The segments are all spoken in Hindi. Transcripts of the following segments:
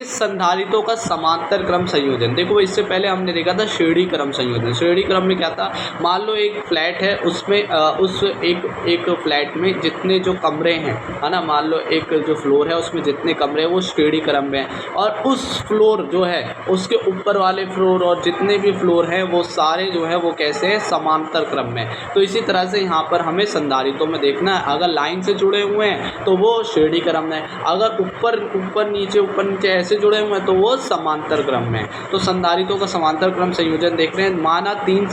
संधारितों का समांतर क्रम संयोजन। देखो इससे पहले हमने देखा था श्रेणी क्रम संयोजन। श्रेणी क्रम में क्या था, मान लो एक फ्लैट है, उसमें उस एक फ्लैट में जितने जो कमरे हैं, है ना, मान लो एक जो फ्लोर है उसमें जितने कमरे हैं वो श्रेणी क्रम में है, और उस फ्लोर जो है उसके ऊपर वाले फ्लोर और जितने भी फ्लोर हैं वो सारे जो है वो कैसे हैं, समांतर क्रम में। तो इसी तरह से यहाँ पर हमें संधारितों में देखना है, अगर लाइन से जुड़े हुए हैं तो वो श्रेणी क्रम में, अगर ऊपर नीचे ऐसे जुड़े हुए हैं तो वो समांतर क्रम में। तो संधारितों का समांतर क्रम संयोजन देख रहे हैं। माना 3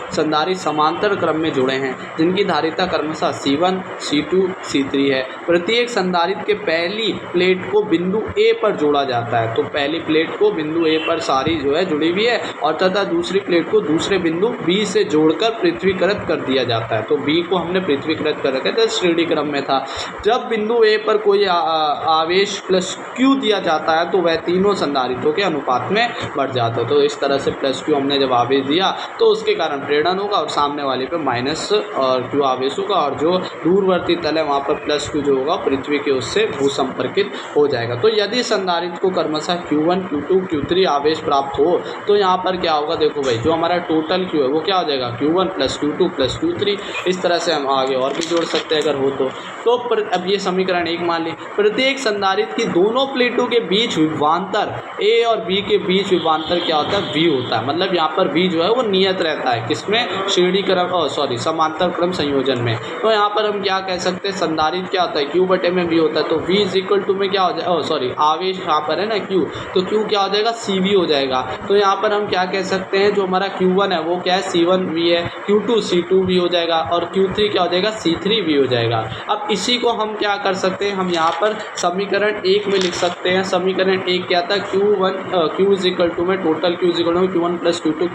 संधारित समांतर क्रम में जुड़े हैं जिनकी धारिता क्रमशः C1, C2, C3 है। प्रत्येक संधारित के पहली प्लेट को बिंदु A पर जोड़ा जाता है। तो पहली प्लेट को बिंदु A पर सारी जो है जुड़ी हुई है, और तथा दूसरी प्लेट को दूसरे बिंदु B से जोड़कर पृथ्वीकृत कर दिया जाता है। तो B को हमने पृथ्वीकृत कर रखा था, श्रेणी क्रम में था। जब बिंदु A पर कोई आवेश प्लस Q दिया जाता है तो वह तीनों संधारितों के अनुपात में बढ़ जाता है। तो इस तरह से प्लस Q हमने जब आवेश दिया तो उसके कारण प्रेरण होगा और सामने वाले पे माइनस और Q आवेश होगा, और जो दूरवर्ती तल है वहाँ पर प्लस Q जो होगा पृथ्वी के उससे भूसंपर्कित हो जाएगा। तो यदि संधारित को क्रमशः Q1, Q2, Q3 आवेश प्राप्त हो तो यहाँ पर क्या होगा, देखो भाई, जो हमारा टोटल Q है वो क्या हो जाएगा, Q1 plus Q2 plus Q3। इस तरह से हम आगे और भी जोड़ सकते हैं अगर हो तो। अब ये समीकरण 1 मान ली। प्रत्येक संधारित की दोनों प्लेटों के बीच विभवांतर A और B के बीच विभवांतर क्या होता है, V होता है। मतलब यहाँ पर V जो है वो नियत रहता है, किसमें, श्रेणी क्रम समांतर क्रम संयोजन में। तो यहाँ पर हम क्या कह सकते हैं, संधारित क्या होता है, Q बटे में V होता है। तो V इज इक्वल टू में क्या हो जाए, आवेश यहाँ पर है ना Q, तो Q क्या हो जाएगा, CV हो जाएगा। तो यहाँ पर हम क्या कह सकते हैं, जो हमारा Q1 है वो क्या है, C1V है, Q2 C2V हो जाएगा, और Q3 क्या हो जाएगा, C3V हो जाएगा। अब इसी को हम क्या कर सकते हैं, हम यहाँ पर समीकरण 1 में लिख सकते हैं। समीकरण 1 क्या था, Q इज इक्वल टू में total Q is equal to Q1 plus Q2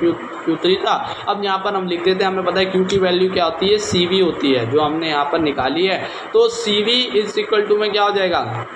Q3 था। अब यहाँ पर हम लिख देते हैं, हमें पता है Q की वैल्यू क्या होती है, CV होती है, जो हमने यहाँ पर निकाली है। तो CV इज इक्वल टू में क्या हो जाएगा,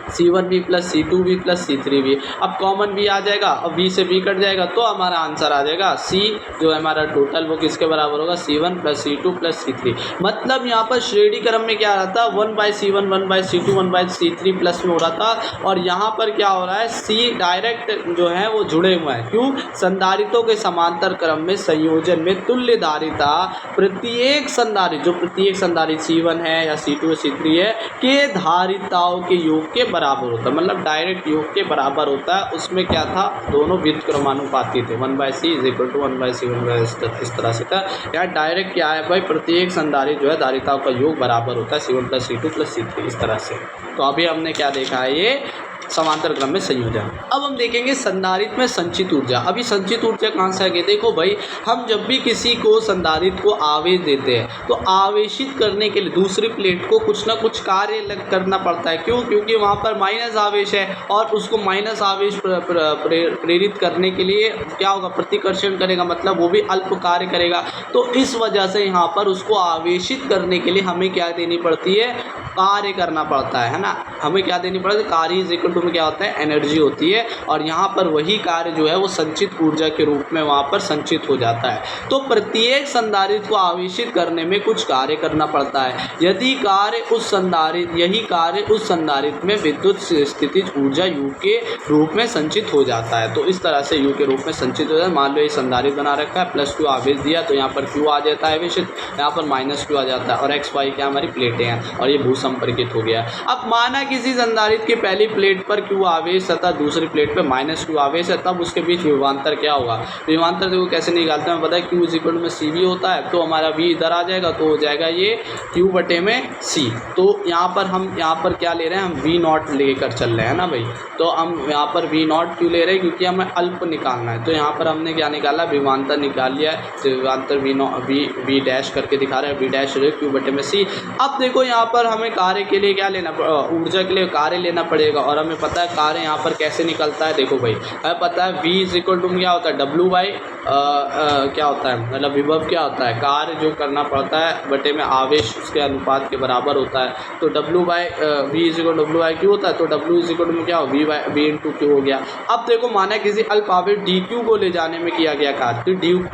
C1V plus C2V plus C3V। अब कॉमन V आ जाएगा और V से V कट जाएगा तो हमारा आंसर आ जाएगा C, जो है हमारा टोटल वो किसके बराबर होगा, C1 plus C2 plus C3। मतलब यहाँ पर श्रेणी क्रम में क्या आ रहा था, 1/C1 1/C2 1/C3 प्लस में हो रहा था, और यहाँ पर क्या हो रहा है, C डायरेक्ट जो है वो जुड़े हुए हैं। क्यों, संधारितों के समांतर क्रम में संयोजन में तुल्य धारिता प्रत्येक संधारित, जो प्रत्येक संधारित C1 है या C2 C3 है, के धारिताओं के योग के बराबर होता है। मतलब डायरेक्ट योग के बराबर होता है। उसमें क्या था, दोनों व्युत्क्रमानुपाती थे, 1/C is equal to 1/C1 इस तरह से था। यहाँ डायरेक्ट क्या है भाई, प्रत्येक संधारित जो है धारिताओं का योग बराबर होता है, C1 plus C2 plus C3 इस तरह से। तो अभी हमने क्या देखा है, ये समांतर क्रम में संयोजन। अब हम देखेंगे संधारित में संचित ऊर्जा। अभी संचित ऊर्जा कहाँ से आगे, देखो भाई, हम जब भी किसी को संधारित को आवेश देते हैं तो आवेशित करने के लिए दूसरी प्लेट को कुछ ना कुछ कार्य करना पड़ता है। क्यों, क्योंकि वहाँ पर माइनस आवेश है, और उसको माइनस आवेश प्रेरित करने के लिए क्या होगा, प्रतिकर्षण करेगा, मतलब वो भी अल्प कार्य करेगा। तो इस वजह से यहाँ पर उसको आवेशित करने के लिए हमें क्या देनी पड़ती है, कार्य करना पड़ता है ना। हमें क्या देनी पड़ती है, कार्य इज इक्वल टू में क्या होता है, एनर्जी होती है, और यहाँ पर वही कार्य जो है वो संचित ऊर्जा के रूप में वहाँ पर संचित हो जाता है। तो प्रत्येक संधारित को आवेशित करने में कुछ कार्य करना पड़ता है। यदि यही कार्य उस संधारित में विद्युत स्थितिज ऊर्जा U के रूप में संचित हो जाता है। तो इस तरह से U के रूप में संचित हो जाता है। मान लो ये संधारित बना रखा है, प्लस Q आवेश दिया तो यहाँ पर Q आ जाता है आवेशित, यहाँ पर माइनस Q आ जाता है, और X Y क्या हमारी प्लेटें हैं, और ये भूसंपर्कित हो गया। अब माना किसी संधारित की पहली प्लेट पर Q आवेश तथा दूसरी प्लेट पर माइनस Q आवेश है, तब उसके बीच विभवांतर क्या होगा। विभवांतर देखो कैसे निकालते हैं, पता है Q इज इक्वल टू में CV होता है, तो हमारा V इधर आ जाएगा, तो हो जाएगा ये Q बटे में C। तो यहाँ पर हम क्या ले रहे हैं, हम V0 लेकर चल रहे हैं ना भाई। तो हम यहाँ पर V0 क्यों ले रहे हैं, क्योंकि हमें अल्प निकालना है। तो यहाँ पर हमने क्या निकाला, विभवांतर निकाल लिया है। तो विभवांतर V डैश करके दिखा रहे हैं, V डैश Q बटे में C। अब देखो यहाँ पर हमें कार्य के लिए क्या लेना, ऊर्जा के लिए कार्य लेना पड़ेगा, और हमें पता है कार्य यहाँ पर कैसे निकलता है। देखो भाई, हमें पता है V इज इक्वल टू क्या होता है, W बाई क्या होता है, मतलब विभव क्या होता है, कार्य जो करना पड़ता है बटे में आवेश उसके अनुपात के बराबर होता है। तो W by V is equal W by Q होता है, तो W इज इक्वल में क्या हो, V इंटू Q हो गया। अब देखो, माना किसी अल्प आवेश DQ को ले जाने में किया गया कार्य, तो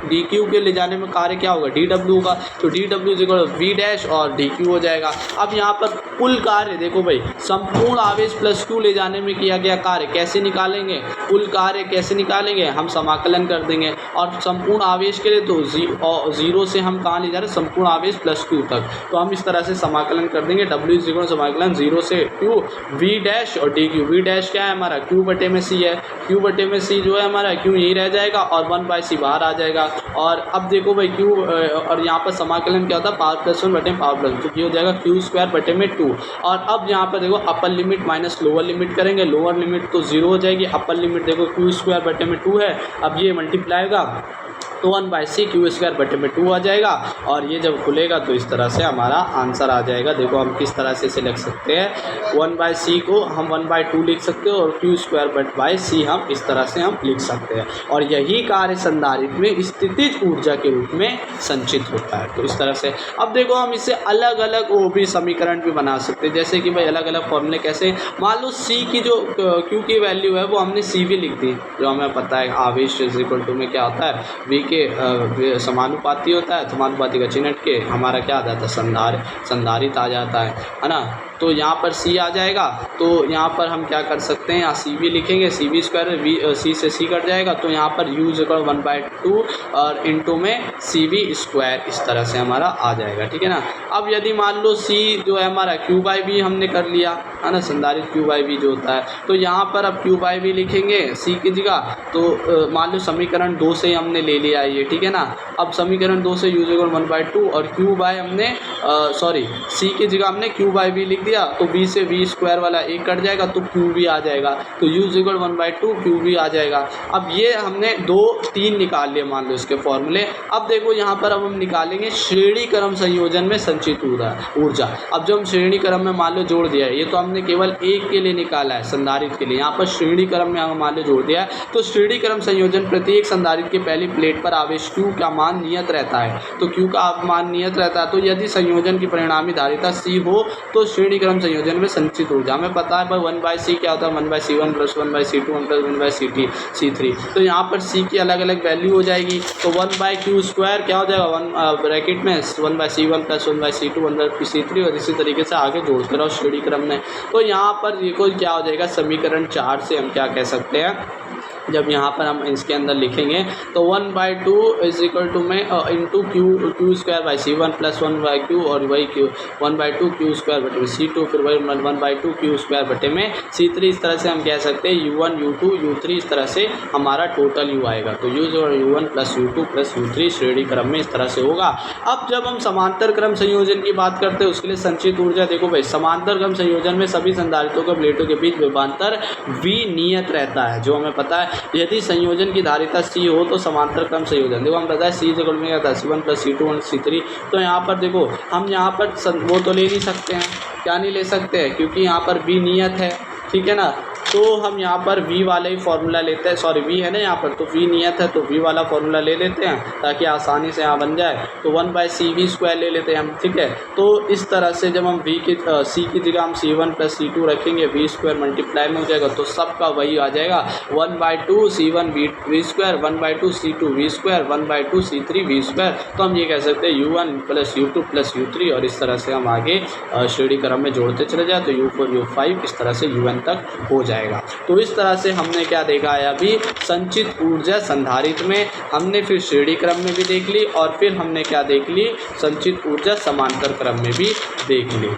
DQ के ले जाने में कार्य क्या होगा, DW होगा। तो DW is equal V dash और DQ हो जाएगा। अब यहाँ पर कुल कार्य देखो भाई, संपूर्ण आवेश प्लस q ले जाने में किया गया कार्य कैसे निकालेंगे, कुल कार्य कैसे निकालेंगे, हम समाकलन कर देंगे। और संपूर्ण आवेश के लिए तो जीरो से हम कहाँ ले जा रहे हैं, संपूर्ण आवेश प्लस q तक, तो हम इस तरह से समाकलन कर देंगे। w = समाकलन 0 से q v डैश और dq। v डैश क्या है हमारा, q बटे में c है, q बटे में c जो है हमारा q यही रह जाएगा और 1/c बाहर आ जाएगा। और अब देखो भाई q और यहाँ पर समाकलन क्या होता है, पावर प्लस 1 बटे पावर प्लस 2, तो ये हो जाएगा q² बटे में 2। और अब यहाँ पर देखो upper limit minus lower limit करेंगे, लोअर लिमिट तो 0 हो जाएगी, अपर लिमिट देखो q² बटे में 2 है, अब ये मल्टीप्लाई होगा तो 1/c q² बटे में 2 आ जाएगा। और ये जब खुलेगा तो इस तरह से हमारा आंसर आ जाएगा। देखो हम किस तरह से इसे लिख सकते हैं, 1/c को हम 1/2 लिख सकते हैं और q² बटे c हम इस तरह से हम लिख सकते हैं। और यही कार्य संधारित्र में स्थितिज ऊर्जा के रूप में संचित होता है। तो इस तरह से अब देखो हम इसे अलग अलग वो भी समीकरण भी बना सकते हैं, जैसे कि भाई अलग अलग फॉर्मूले कैसे, मान लो c की जो q की वैल्यू है वो हमने cv लिख दी, जो हमें पता है आवेश = में क्या होता है, v के समानुपाती होता है, समानुपाती का चिन्ह के हमारा क्या आ जाता है, संधारित्र आ जाता है ना। तो यहाँ पर c आ जाएगा, तो यहाँ पर हम क्या कर सकते हैं, यहाँ cv लिखेंगे, cv² c से c कट जाएगा, तो यहाँ पर u = 1/2 और इंटू में cv², इस तरह से हमारा आ जाएगा, ठीक है ना। अब यदि मान लो c जो है हमारा q/v हमने कर लिया है ना, संधारित्र q/v जो होता है, तो यहाँ पर अब q/v लिखेंगे c की जगह, तो मान लो समीकरण 2 से हमने ले लिया ये, ठीक है ना। अब समीकरण 2 से u = 1/2 और हमने c की जगह हमने q/v लिख दिया, तो v से v² वाला एक कट जाएगा तो qv आ जाएगा, तो u = 1/2 qv आ जाएगा। अब ये हमने 2 3 निकाल लिए मान लो इसके फॉर्मूले। अब देखो यहाँ पर अब हम निकालेंगे श्रेणी क्रम संयोजन में संचित ऊर्जा। अब जब हम श्रेणी क्रम में मान लो जोड़ दिया है, ये तो हमने केवल एक के लिए निकाला है संधारित्र के लिए, यहाँ पर श्रेणी क्रम में हम मान लो जोड़ दिया है, तो श्रेणी क्रम संयोजन प्रत्येक संधारित्र की पहली प्लेट पर आवेश q का मान नियत रहता है, तो q का मान नियत रहता है। तो यदि संयोजन की परिणामी धारिता c हो तो श्रेणी क्रम संयोजन में संचित ऊर्जा हमें पता है भाई 1/c क्या होता है, 1/c1 + 1/c2 + 1/c3। तो यहाँ पर c की अलग अलग वैल्यू हो जाएगी, तो 1/q² क्या हो जाएगा, ब्रैकेट में 1/c1 + 1/c2 1/c3 और इसी तरीके से आगे जोड़ते रहो श्रेणी क्रम में। तो यहाँ पर देखो क्या हो जाएगा, समीकरण 4 से हम क्या कह सकते हैं, जब यहाँ पर हम इसके अंदर लिखेंगे तो 1/2 = में इंटू q²/c1 + 1/q और वही q 1/2 q² बटे में c2, फिर वही 1/2 q² बटे में c3। इस तरह से हम कह सकते हैं u1 u2 u3, इस तरह से हमारा टोटल u आएगा। तो u1 + u2 + u3 श्रेणी क्रम में इस तरह से होगा। अब जब हम समांतर क्रम संयोजन की बात करते हैं उसके लिए संचित ऊर्जा, देखो भाई समांतर क्रम संयोजन में सभी संधारित्रों के प्लेटों के बीच विभवांतर v नियत रहता है, जो हमें पता है। यदि संयोजन की धारिता c हो तो समांतर क्रम संयोजन, देखो हम पता है c = में क्या था, c1 + c2 + c3। तो यहाँ पर देखो हम यहाँ पर वो तो ले नहीं सकते हैं, क्या नहीं ले सकते हैं, क्योंकि यहाँ पर v नियत है, ठीक है ना। तो हम यहाँ पर v वाला ही फॉर्मूला लेते हैं, v है ना यहाँ पर, तो v नियत है तो v वाला फॉर्मूला ले लेते हैं ताकि आसानी से यहाँ बन जाए। तो 1/cv² ले लेते हैं हम, ठीक है। तो इस तरह से जब हम c की जगह हम c1 + c2 रखेंगे, v² मल्टीप्लाई में हो जाएगा, तो सबका वही आ जाएगा 1/2 c1 v², 1/2 c2 v², 1/2 c3 v²। तो हम ये कह सकते हैं u1 + u2 + u3 और इस तरह से हम आगे श्रेणी क्रम में जोड़ते चले जाए तो u4 u5 इस तरह से un तक हो जाएगा। तो इस तरह से हमने क्या देखा है, अभी संचित ऊर्जा संधारित्र में हमने फिर श्रेणी क्रम में भी देख ली और फिर हमने क्या देख ली, संचित ऊर्जा समांतर क्रम में भी देख ली।